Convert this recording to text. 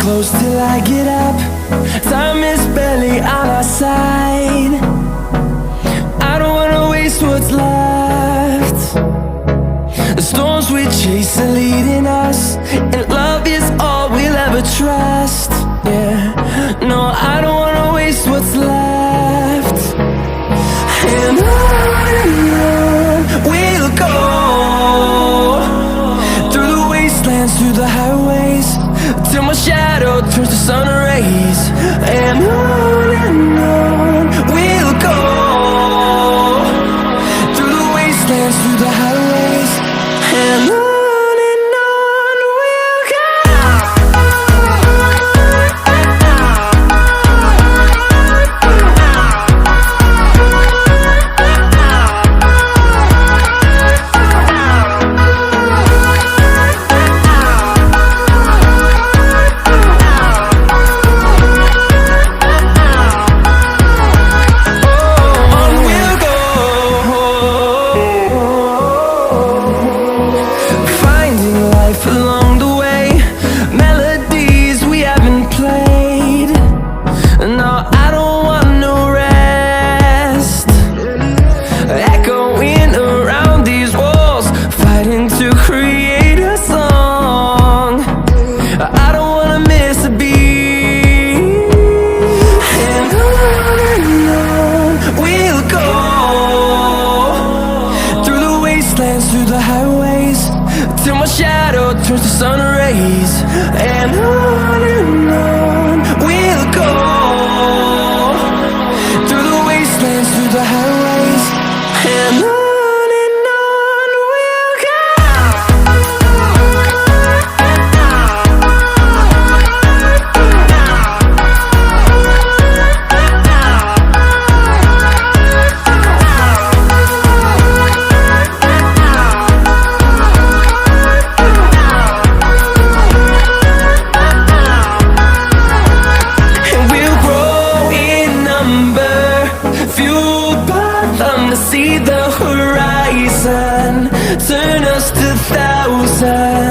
close till I get up. Time is barely on our side. I don't wanna waste what's left. The storms we chase are leading us, and love is all we'll ever trust. Yeah, no, I don't wanna waste what's left. And on we'll go, through the wastelands, through the highways, till my shadow turns to sun rays. And on we'll go, through the wastelands, through the highways, and on we'll go. towards the sun rays. And on we'll go, through the wastelands, through the highways. And on we'll go. See the horizon, turn us to thousands.